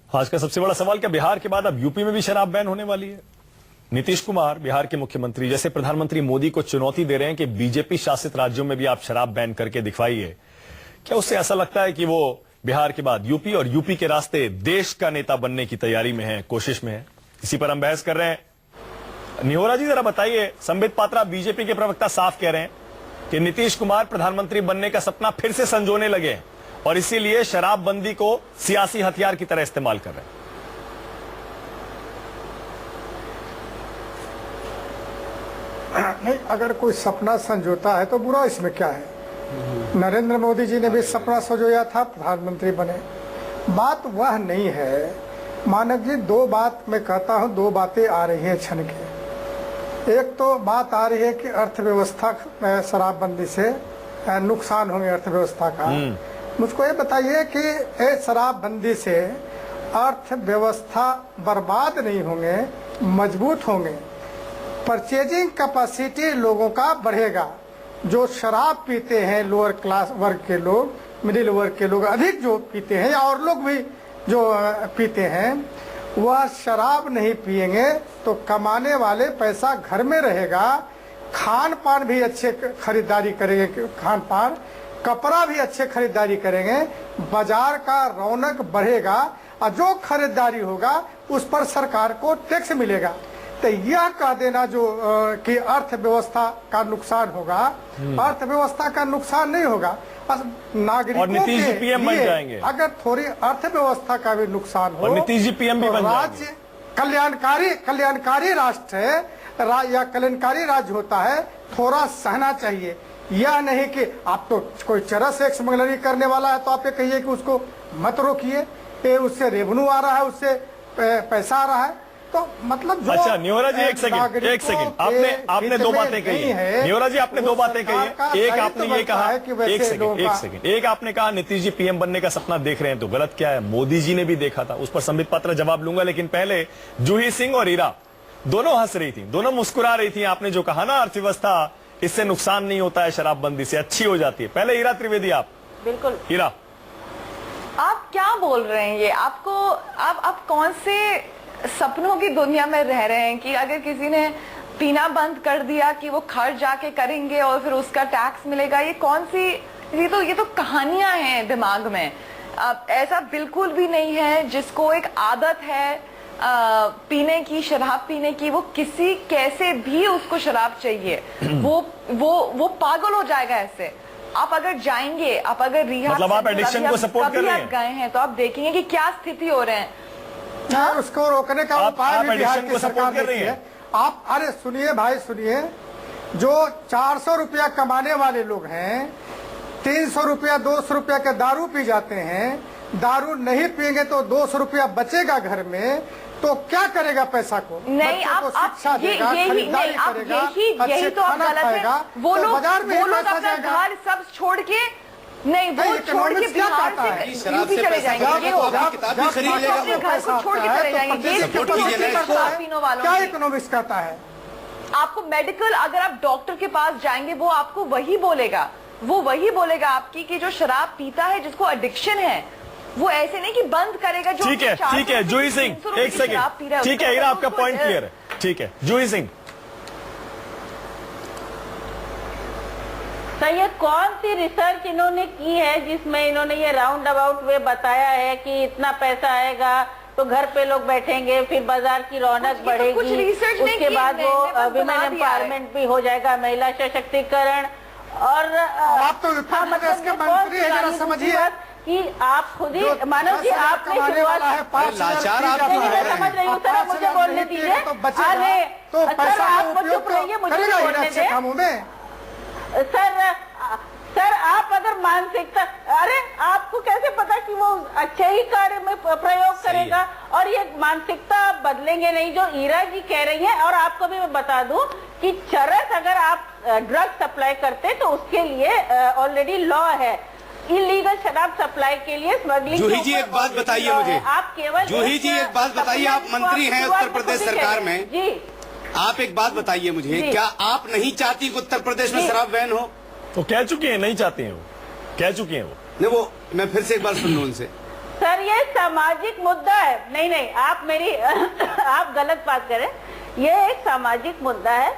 आज का सबसे बड़ा सवाल, क्या बिहार के बाद अब यूपी में भी शराब बैन होने वाली है? नीतीश कुमार बिहार के मुख्यमंत्री जैसे प्रधानमंत्री मोदी को चुनौती दे रहे हैं कि बीजेपी शासित राज्यों में भी आप शराब बैन करके दिखवाइए। क्या उससे ऐसा लगता है कि वो बिहार के बाद यूपी और यूपी के रास्ते देश का नेता बनने की तैयारी में है, कोशिश में है? इसी पर हम बहस कर रहे हैं। निहोरा जी जरा बताइए, संबित पात्रा बीजेपी के प्रवक्ता साफ कह रहे हैं कि नीतीश कुमार प्रधानमंत्री बनने का सपना फिर से संजोने लगे हैं और इसीलिए शराबबंदी को सियासी हथियार की तरह इस्तेमाल कर रहे हैं। नहीं, अगर कोई सपना संजोता है तो बुरा इसमें क्या है? नरेंद्र मोदी जी ने भी सपना संजोया था, प्रधानमंत्री बने। बात वह नहीं है। मानक जी, दो बात मैं कहता हूं, दो बातें आ रही हैं क्षण की। एक तो बात आ रही है कि अर्थव्यवस्था में शराबबंदी से नुकसान होंगे अर्थव्यवस्था का। मुझको ये बताइए कि शराबबंदी से अर्थव्यवस्था बर्बाद नहीं होंगे, मजबूत होंगे। परचेजिंग कैपेसिटी लोगों का बढ़ेगा। जो शराब पीते हैं लोअर क्लास वर्ग के लोग, मिडिल वर्ग के लोग अधिक जो पीते हैं, या और लोग भी जो पीते हैं, वह शराब नहीं पिएंगे तो कमाने वाले पैसा घर में रहेगा। खान पान भी अच्छे खरीदारी करेंगे, खान पान कपड़ा भी अच्छे खरीदारी करेंगे, बाजार का रौनक बढ़ेगा और जो खरीदारी होगा उस पर सरकार को टैक्स मिलेगा। तो यह कह देना जो कि अर्थव्यवस्था का नुकसान होगा, अर्थव्यवस्था का नुकसान नहीं होगा। नागरिकों और नीतीश जी पीएम बन जाएंगे। अगर थोड़ी अर्थव्यवस्था का भी नुकसान हो, और नीतीश जी पीएम भी बन जाएंगे। राज्य कल्याणकारी राष्ट्र है या कल्याणकारी राज्य होता है, थोड़ा सहना चाहिए। यह नहीं कि आप तो कोई चरस एक स्मगलरी करने वाला है तो आप ये कहिए कि उसको मत रोकिए, उससे रेवेन्यू आ रहा है, उससे पैसा आ रहा है। तो मतलब जो अच्छा निहोरा जी, एक सेकंड आपने दो बातें कही है। निहोरा जी आपने दो बातें कही है। एक आपने ये कहा, एक आपने कहा नीतीश जी पीएम बनने का सपना देख रहे हैं, तो गलत क्या है? मोदी जी ने भी देखा था। उस पर संबित पात्रा जवाब लूंगा, लेकिन पहले जूही सिंह और ईरा दोनों हंस रही थी, दोनों मुस्कुरा रही थी। आपने जो कहा ना, अर्थव्यवस्था इससे नुकसान नहीं होता है, शराबबंदी से अच्छी हो जाती है। पहले ईरा त्रिवेदी, आप बिल्कुल। ईरा, आप क्या बोल रहे हैं? ये आपको आप कौन से सपनों की दुनिया में रह रहे हैं कि अगर किसी ने पीना बंद कर दिया कि वो खर्च जाके करेंगे और फिर उसका टैक्स मिलेगा? ये कौन सी, ये तो कहानियां हैं दिमाग में। ऐसा बिल्कुल भी नहीं है। जिसको एक आदत है पीने की, शराब पीने की, वो किसी कैसे भी उसको शराब चाहिए, वो पागल हो जाएगा ऐसे। आप अगर जाएंगे, आप अगर रिहा, मतलब आप एडिक्शन को सपोर्ट कर रहे हैं? गए हैं तो आप देखेंगे कि क्या स्थिति हो रहे हैं। हाँ? उसको रोकने का उपाय भी बिहार की सरकार कर रही है। आप अरे सुनिए भाई, सुनिए, जो 400 रुपया कमाने वाले लोग हैं, 300 रुपया 200 रुपया का दारू पी जाते हैं, दारू नहीं पिएंगे तो 200 रुपया बचेगा घर में, तो क्या करेगा पैसा को? नहीं, आप शिक्षा देगा, खरीदारी करेगा, यही तो आप गलत है। वो लोग अपना घर सब छोड़ के, नहीं वो छोड़ के बिहार से यूपी चले जाएंगे, ये होगा। घर को छोड़ के चले जाएंगे। क्या इकोनॉमिक्स कहता है? आपको मेडिकल, अगर आप डॉक्टर के पास जाएंगे वो आपको वही बोलेगा आपकी कि जो शराब पीता है, जिसको एडिक्शन है, वो ऐसे नहीं कि बंद करेगा। जो ठीक है जूही सिंह, एक सेकंड। ठीक है ईरा, आपका पॉइंट क्लियर है। ठीक है जूही सिंह, तो ये कौन सी रिसर्च इन्होंने की है जिसमें इन्होंने ये राउंड अबाउट वे बताया है कि इतना पैसा आएगा तो घर पे लोग बैठेंगे, फिर बाजार की रौनक बढ़ेगी, उसके बाद वो विमेन एम्पावरमेंट भी हो जाएगा, महिला सशक्तिकरण। और आप तो मंत्री है, जरा समझिए कि आप खुद ही मानव जी, आपने शुरुआत समझ रही हूँ सर, मुझे बोलने दीजिए। तो पैसा आप चुप रहिए, मुझे बोलने दीजिए। सर आप अगर मानसिकता, अरे आपको कैसे पता कि वो अच्छे ही कार्य में प्रयोग करेगा? और ये मानसिकता आप बदलेंगे नहीं, जो ईरा जी कह रही हैं। और आपको भी मैं बता दूं कि चरस अगर आप ड्रग सप्लाई करते तो उसके लिए ऑलरेडी लॉ है। इलीगल शराब सप्लाई के लिए स्मगलिंग। जूही जी एक बात बताइए मुझे, आप केवल जूही जी एक बात बताइए, आप मंत्री हैं उत्तर प्रदेश सरकार में जी, आप एक बात बताइए मुझे, क्या आप नहीं चाहती कि उत्तर प्रदेश में शराब बैन हो? तो कह चुके हैं नहीं चाहते हैं, वो कह चुके हैं वो। नहीं, वो मैं फिर से एक बार सुन लूं उनसे। सर ये सामाजिक मुद्दा है। नहीं नहीं, आप मेरी आप गलत बात करें। ये एक सामाजिक मुद्दा है,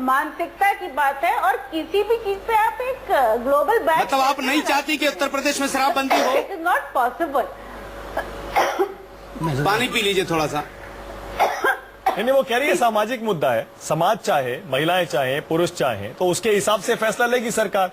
मानसिकता की बात है, और किसी भी चीज पे आप एक ग्लोबल बैन, मतलब आप नहीं चाहती कि उत्तर प्रदेश में शराबबंदी हो? It is not possible. पानी पी लीजिए थोड़ा सा। नहीं, वो कह रही है सामाजिक मुद्दा है, समाज चाहे, महिलाएं चाहे, पुरुष चाहे, तो उसके हिसाब से फैसला लेगी सरकार।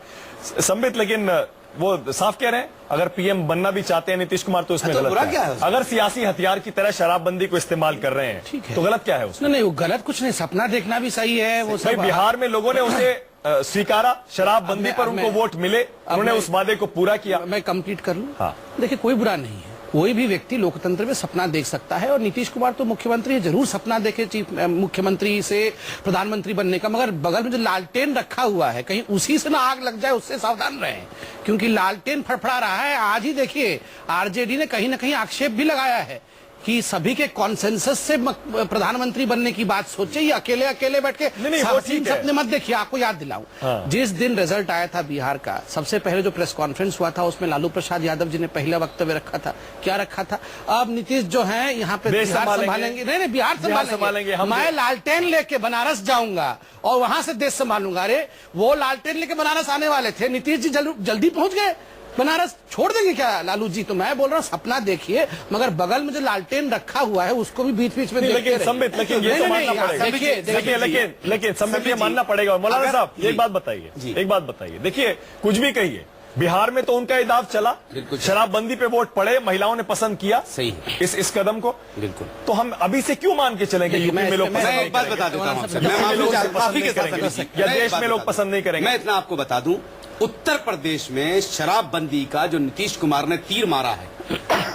संबित, लेकिन वो साफ कह रहे हैं अगर पीएम बनना भी चाहते हैं नीतीश कुमार तो इसमें तो गलत बुरा क्या क्या है? है? अगर सियासी हथियार की तरह शराबबंदी को इस्तेमाल कर रहे हैं तो गलत क्या है उसमें? नहीं, वो गलत कुछ नहीं, सपना देखना भी सही है। वो भाई सब बिहार में लोगों ने उसे स्वीकारा, शराबबंदी पर उनको वोट मिले, उन्होंने उस वादे को पूरा किया। मैं कंप्लीट कर लूं। हाँ। देखिए, कोई बुरा नहीं है, कोई भी व्यक्ति लोकतंत्र में सपना देख सकता है, और नीतीश कुमार तो मुख्यमंत्री है, जरूर सपना देखे चीफ मुख्यमंत्री से प्रधानमंत्री बनने का, मगर बगल में जो लालटेन रखा हुआ है कहीं उसी से ना आग लग जाए, उससे सावधान रहें, क्योंकि लालटेन फड़फड़ा रहा है। आज ही देखिए आरजेडी ने कहीं ना कहीं आक्षेप भी लगाया है कि सभी के कॉन्सेंसस से प्रधानमंत्री बनने की बात सोचे, ये अकेले अकेले बैठ के नहीं, वो ठीक है। सपने मत देखिए। आपको याद दिलाऊं, हाँ। जिस दिन रिजल्ट आया था बिहार का, सबसे पहले जो प्रेस कॉन्फ्रेंस हुआ था उसमें लालू प्रसाद यादव जी ने पहला वक्तव्य रखा था। क्या रखा था? अब नीतीश जो है यहाँ पे देश बिहार संभालेंगे। नहीं, बिहार संभालेंगे। मैं लालटेन लेके बनारस जाऊंगा और वहां से देश संभालूंगा। अरे वो लालटेन लेके बनारस आने वाले थे, नीतीश जी जल्दी पहुंच गए बनारस। छोड़ देंगे क्या लालू जी? तो मैं बोल रहा हूँ सपना देखिए, मगर बगल में जो लालटेन रखा हुआ है उसको भी बीच बीच में लेकिन संबित, लेकिन ये तो मानना पड़ेगा। लेकिन संबित ये मानना पड़ेगा। मौलाना साहब एक बात बताइए, देखिए कुछ भी कहिए, बिहार में तो उनका ये दाव चला, शराबबंदी पे वोट पड़े, महिलाओं ने पसंद किया सही है इस कदम को। बिल्कुल। तो हम अभी से क्यों मान के चलेंगे यूपी में लोग पसंद मैं नहीं एक बात करेंगे? बता देता हूं आपसे, यूपी में लोग माफी पसंद के नहीं साथ करेंगे या देश में लोग पसंद नहीं करेंगे? मैं इतना आपको बता दूं, उत्तर प्रदेश में शराबबंदी का जो नीतीश कुमार ने तीर मारा है,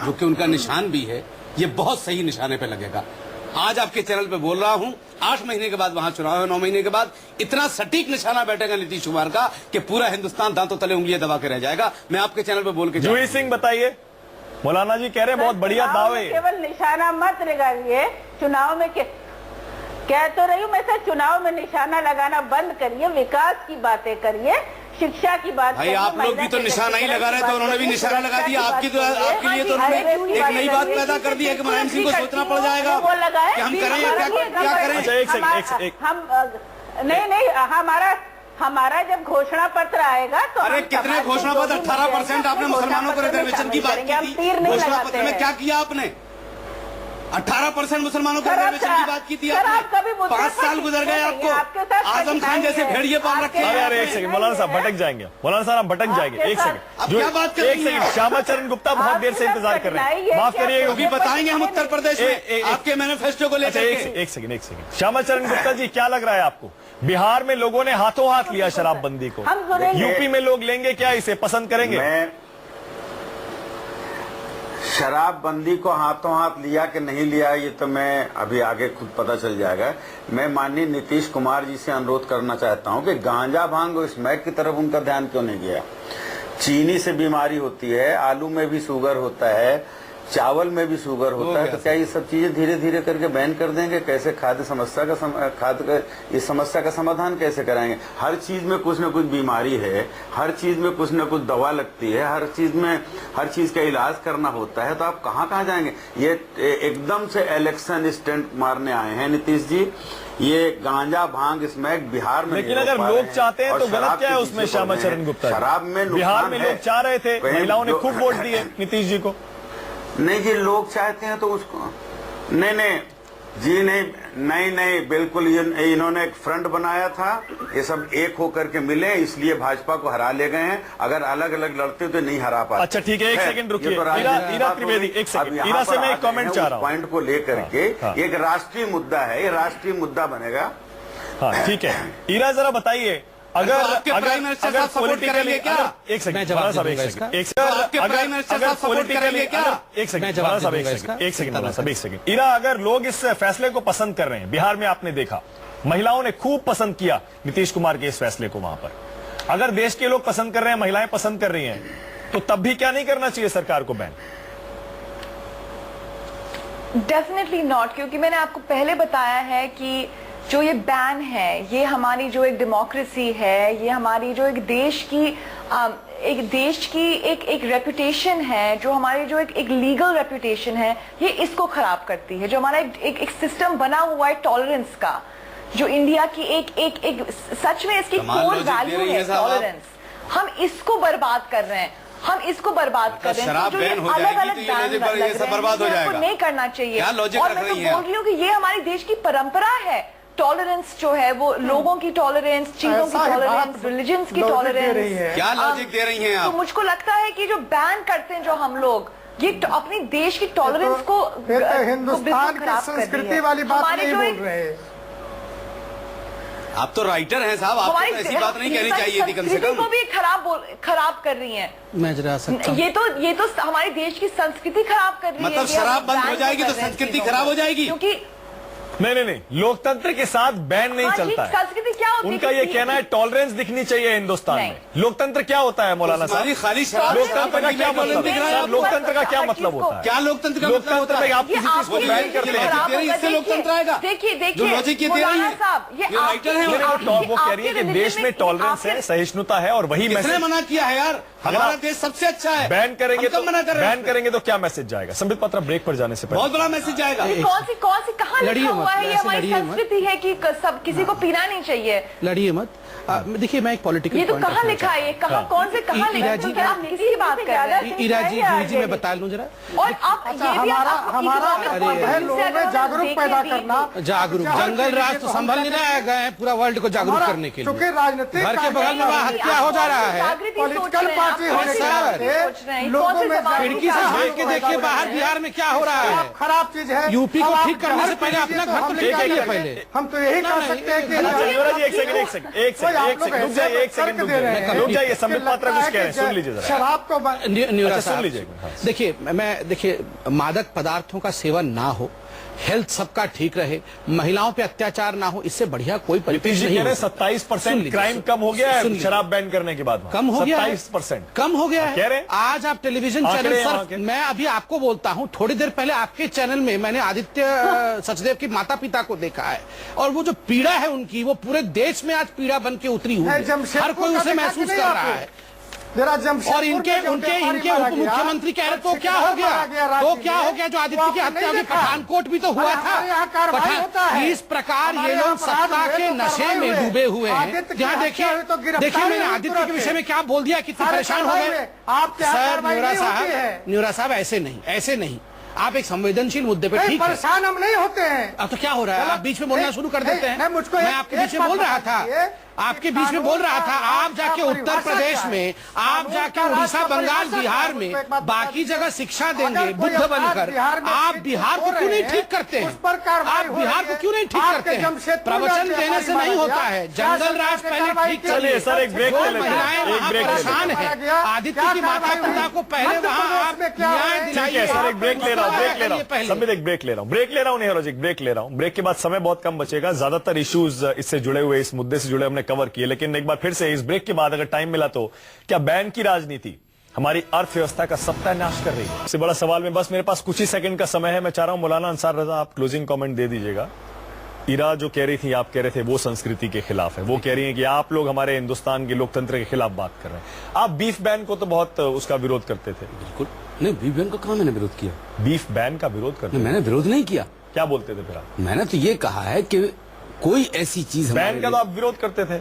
जो कि उनका निशान भी है, ये बहुत सही निशाने पे लगेगा। आज आपके चैनल पे बोल रहा हूं, 8 महीने के बाद वहां चुनाव है, 9 महीने के बाद इतना सटीक निशाना बैठेगा नीतीश कुमार का कि पूरा हिंदुस्तान दांतों तले उंगलियां दबा के रह जाएगा। मैं आपके चैनल पे बोल के जूही सिंह बताइए, मौलाना जी कह रहे हैं बहुत बढ़िया दावे। केवल निशाना मत लगाइए, चुनाव में कह तो रही हूँ मैं सर, चुनाव में निशाना लगाना बंद करिए, विकास की बातें करिए, शिक्षा की बात भाई आप लोग भी तो निशाना ही लगा रहे थे, उन्होंने भी निशाना लगा दिया। आपके लिए तो उन्होंने एक नई बात पैदा कर दी है कि मुलायम सिंह को सोचना पड़ जाएगा कि हम करें क्या करें। अच्छा एक सेकंड, हम नहीं हमारा जब घोषणा पत्र आएगा तो अरे कितने घोषणा पत्र? 18% आपने मुसलमानों को रिजर्वेशन की बात की थी, घोषणा पत्र में क्या किया आपने? 18% मुसलमानों को रिजर्वेशन की बात की थी आपने। 5 साल गुजर गए आपको, आजम खान जैसे भेड़िए पाल रखे हैं। अरे एक सेकंड मौलाना साहब भटक जाएंगे, मौलाना साहब हम भटक जाएंगे। एक सेकंड, अब क्या बात कर रही हैं? एक सेकंड, श्यामा चरण गुप्ता बहुत देर से इंतजार कर रहे हैं, माफ करिए। अभी बताएंगे हम उत्तर प्रदेश में आपके मैनिफेस्टो को लेकर। एक सेकंड, श्यामा चरण गुप्ता जी क्या लग रहा है आपको? बिहार में लोगों ने हाथों हाथ लिया शराबबंदी को, यूपी में लोग लेंगे क्या, इसे पसंद करेंगे? मैं शराबबंदी को हाथों हाथ लिया कि नहीं लिया ये तो मैं अभी आगे खुद पता चल जाएगा। मैं माननीय नीतीश कुमार जी से अनुरोध करना चाहता हूं कि गांजा भांग और स्मैक की तरफ उनका ध्यान क्यों नहीं गया। चीनी से बीमारी होती है, आलू में भी शुगर होता है, चावल में भी शुगर होता है, तो क्या ये सब चीजें धीरे धीरे करके बैन कर देंगे? कैसे खाद्य इस समस्या का समाधान कैसे कराएंगे? हर चीज में कुछ न कुछ बीमारी है, हर चीज में कुछ न कुछ दवा लगती है, हर चीज का इलाज करना होता है, तो आप कहाँ जाएंगे? ये एकदम से इलेक्शन स्टंट मारने आए हैं नीतीश जी। ये गांजा भांग स्मैक बिहार में, लेकिन अगर लोग चाहते हैं तो गलत क्या है उसमें? श्यामा चरण गुप्ता, शराब में बिहार में लोग चाह रहे थे, महिलाओं ने खूब वोट दिए नीतीश जी को। नहीं जी, लोग चाहते हैं तो उसको नहीं जी, नहीं बिल्कुल। इन्होंने एक फ्रंट बनाया था, ये सब एक होकर के मिले, इसलिए भाजपा को हरा ले गए हैं। अगर अलग अलग लड़ते तो नहीं हरा पाते। अच्छा ठीक है, एक सेकंड रुकिए, ईरा त्रिवेदी, एक सेकंड, ईरा से मैं एक कमेंट चाह रहा हूँ। पॉइंट को लेकर के एक राष्ट्रीय मुद्दा है, ये राष्ट्रीय मुद्दा बनेगा। हाँ ठीक है, ईरा जरा बताइए, अगर प्राइम मिनिस्टर साहब सपोर्ट करेंगे क्या? एक सेकंड, ईरा, अगर लोग इस फैसले को पसंद कर रहे हैं, बिहार में आपने देखा महिलाओं ने खूब पसंद किया नीतीश कुमार के इस फैसले को, वहां पर अगर देश के लोग पसंद कर रहे हैं, महिलाएं पसंद कर रही हैं, तो तब भी क्या नहीं करना चाहिए सरकार को बैन? डेफिनेटली नॉट, क्योंकि मैंने आपको पहले बताया है कि जो ये बैन है, ये हमारी जो एक डेमोक्रेसी है, ये हमारी जो एक देश की एक देश की एक रेपुटेशन है, जो हमारी जो एक लीगल रेपुटेशन है, ये इसको खराब करती है। जो हमारा एक सिस्टम बना हुआ है टॉलरेंस का, जो इंडिया की एक सच में इसकी कोर वैल्यू है टॉलरेंस, हम इसको बर्बाद कर रहे हैं। हम इसको बर्बाद कर रहे हैं। शराब बैन हो जाएगी तो ये सब बर्बाद हो जाएगा। नहीं करना चाहिए। क्या लॉजिक और रख मैं तो रही हैं बोल रही हूँ कि ये हमारे देश की परंपरा है। टॉलरेंस जो है वो लोगों की टॉलरेंस, चीजों की टॉलरेंस, रिलीजन्स की टॉलरेंस। क्या लॉजिक दे रही हैं तो आप? मुझको लगता है कि जो बैन करते हैं जो हम लोग, ये अपनी देश की टॉलरेंस को हिंदुस्तान की संस्कृति वाली बात नहीं बोल रहे हैं। आप तो राइटर हैं साहब, आपको तो ऐसी बात नहीं कहनी चाहिए थी कम से कम। को भी खराब कर रही हैं। मैं जरा सकता हूं। ये तो हमारे देश की संस्कृति खराब कर रही है। मतलब शराब बंद हो जाएगी तो संस्कृति खराब हो जाएगी? क्योंकि नहीं, लोकतंत्र के साथ बैन नहीं चलता है। संस्कृति क्या होती है? उनका ये कहना है टॉलरेंस दिखनी चाहिए हिंदुस्तान में। लोकतंत्र क्या होता है मौलाना साहब? खाली शराब लोकतंत्र का क्या मतलब है? लोकतंत्र का क्या मतलब होता है? क्या लोकतंत्र का मतलब लोकतंत्र होता में है? आप किसी चीज को बैन करते हैं, इससे लोकतंत्र आएगा। देखिए जो लॉजिक ये दे रही है, ये राइटर है। वो कह रही है कि देश में टॉलरेंस है, सहिष्णुता है, और वही किसने मैसेज मना किया है यार? हमारा देश सबसे अच्छा है। बैन करेंगे हम कब मना कर रहे हैं? बैन करेंगे तो क्या मैसेज जाएगा? संबित पात्रा, ब्रेक पर जाने से पहले बहुत बड़ा मैसेज जाएगा। कौन सी कहाँ लिखा हुआ है? ये हमारी संस्कृति है कि सब किसी को पीना नहीं चाहिए। लड़िए मत। देखिए मैं एक पॉलिटिकल ये तो कहाँ लिखा है? कहाँ कौन से कहाँ लिखा है? इराजी क्या आप किसी की बात कर रहे हैं? इराजी जी मैं बता लूं जरा। और आप ये भी हमारा है लोगों में जागरूक पैदा करना। जागरूक जंगल राज तो संभल नहीं रहे गए हैं पूरा वर्ल्ड को जागरूक करने के लिए। क्योंकि राजनीतिक घर के बगल में वहाँ हत्या हो जा रहा है। पॉलिटिकल पार्टी होने के नाते लोगों में खिड़की से झांक के देखिए बाहर बिहार में क्या हो रहा है। खराब चीज है। यूपी को ठीक करने से पहले अपना घर तो ठीक करिए पहले। हम तो यही कह सकते हैं कि युवराज जी, एक सेकंड रुक जाइए। संबित पात्रा कुछ कह रहे हैं, सुन लीजिए जरा। शराब को न्यूरा सुन साहब लीजिए। देखिए मादक पदार्थों का सेवन ना हो, हेल्थ सबका ठीक रहे, महिलाओं पे अत्याचार ना हो, इससे बढ़िया कोई परिपेक्ष नहीं है। 27% क्राइम कम हो गया है शराब बैन करने के बाद। कम हो गया 27% कम हो गया कह रहे है। हैं? आज आप टेलीविजन चैनल सर, मैं अभी आपको बोलता हूं, थोड़ी देर पहले आपके चैनल में मैंने आदित्य सचदेव की माता पिता को देखा है, और वो जो पीड़ा है उनकी, वो पूरे देश में आज पीड़ा बन के उतरी हुई है। हर कोई उसे महसूस कर रहा है। और इनके उप मुख्यमंत्री कह रहे तो क्या हो गया? जो आदित्य की हत्या हुई पठानकोट भी तो हुआ था। इस प्रकार ये लोग सत्ता के नशे में डूबे हुए हैं। जहाँ देखिए मैंने आदित्य के विषय में क्या बोल दिया, कितने परेशान हो गए सर। न्यूरा साहब ऐसे नहीं, आप एक संवेदनशील मुद्दे पे ठीक है। परेशान हम नहीं होते हैं। अब तो क्या हो रहा है? आप बीच में बोलना शुरू कर देते हैं। मैं आपके बीच में बोल रहा था, आप जाके उत्तर प्रदेश में, आप जाके उड़ीसा, बंगाल, बिहार में बाकी जगह शिक्षा देंगे बुद्ध बनकर। आप बिहार को क्यों नहीं ठीक करते हैं? आप बिहार को क्यों नहीं ठीक करते हैं? प्रवचन देने से नहीं होता है। जंगल राज पहले ठीक चलिए सर, एक ब्रेक ले लेते हैं। महिलाएं वहाँ परेशान है। आदित्य की माता पिता को पहले वहाँ आप न्याय दिलाइए। सर एक ब्रेक ले रहा हूँ, संबित एक ब्रेक ले रहा हूँ, नेहरू जी ब्रेक ले रहा हूँ। ब्रेक के बाद समय बहुत कम बचेगा, ज्यादातर इश्यूज इससे जुड़े हुए, इस मुद्दे से जुड़े हमने कवर किए, लेकिन एक बार फिर से इस ब्रेक के बाद अगर टाइम मिला तो क्या बैन की राजनीति हमारी अर्थव्यवस्था का सत्यानाश कर रही है? इससे बड़ा सवाल में बस मेरे पास कुछ ही सेकंड का समय है। मैं चाह रहा हूं मौलाना अंसार रजा, आप क्लोजिंग कमेंट दे दीजिएगा। इरा जो कह रही थी, आप कह रहे थे वो संस्कृति के खिलाफ है, वो कह रही है कि आप लोग हमारे हिंदुस्तान के लोकतंत्र के खिलाफ बात कर रहे हैं। आप बीफ बैन को तो बहुत उसका विरोध करते थे। बिल्कुल नहीं, बीफ बैन का कहाँ मैंने विरोध किया? बीफ बैन का विरोध करते? मैंने विरोध नहीं किया। क्या बोलते थे फिर आप? मैंने तो ये कहा है कि कोई ऐसी चीज बैन का तो आप विरोध करते थे,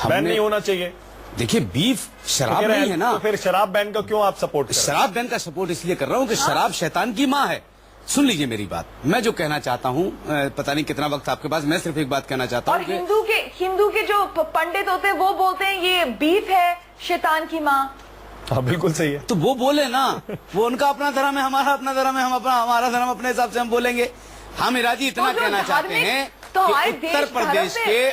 बैन नहीं होना चाहिए। देखिए बीफ शराब नहीं है ना, तो फिर शराब बैन का क्यों आप सपोर्ट कर रहे हैं? शराब बैन का सपोर्ट इसलिए कर रहा हूँ कि शराब शैतान की माँ है। सुन लीजिए मेरी बात, मैं जो कहना चाहता हूँ, पता नहीं कितना वक्त आपके पास, मैं सिर्फ एक बात कहना चाहता हूँ। हिंदू के जो पंडित होते हैं वो बोलते हैं ये बीफ है शैतान की माँ। हाँ बिल्कुल सही है। तो वो बोले ना, वो उनका अपना धर्म है, हमारा अपना धर्म है, हमारा धर्म अपने हिसाब से हम बोलेंगे। हम इराजी इतना कहना चाहते हैं तो कि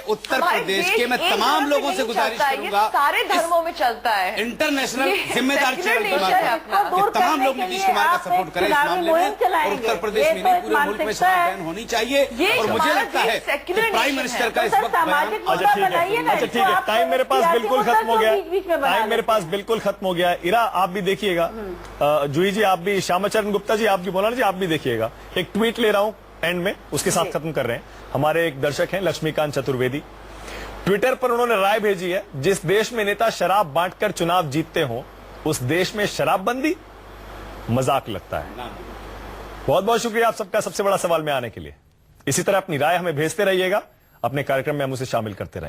उत्तर प्रदेश के मैं तमाम लोगों से गुजारिश करूंगा, सारे धर्मों में चलता है, इंटरनेशनल जिम्मेदार चैनल के माध्यम तमाम लोग नीतीश कुमार का सपोर्ट करें इस मामले में, और उत्तर प्रदेश में नहीं पूरे मुल्क में शराब बैन होनी चाहिए। और मुझे लगता है कि प्राइम मिनिस्टर का इस वक्त अच्छा ठीक है, टाइम मेरे पास बिल्कुल खत्म हो गया। इरा आप भी देखिएगा, जूही जी आप भी, श्यामाचरण गुप्ता जी आप भी, मौलाना जी आप भी देखिएगा। एक ट्वीट ले रहा हूं एंड में, उसके साथ खत्म कर रहे हैं। हमारे एक दर्शक हैं लक्ष्मीकांत चतुर्वेदी, ट्विटर पर उन्होंने राय भेजी है, जिस देश में नेता शराब बांटकर चुनाव जीतते हो उस देश में शराबबंदी मजाक लगता है। बहुत बहुत शुक्रिया आप सबका सबसे बड़ा सवाल में आने के लिए। इसी तरह अपनी राय हमें भेजते रहिएगा, अपने कार्यक्रम में हम उसे शामिल करते रहेंगे।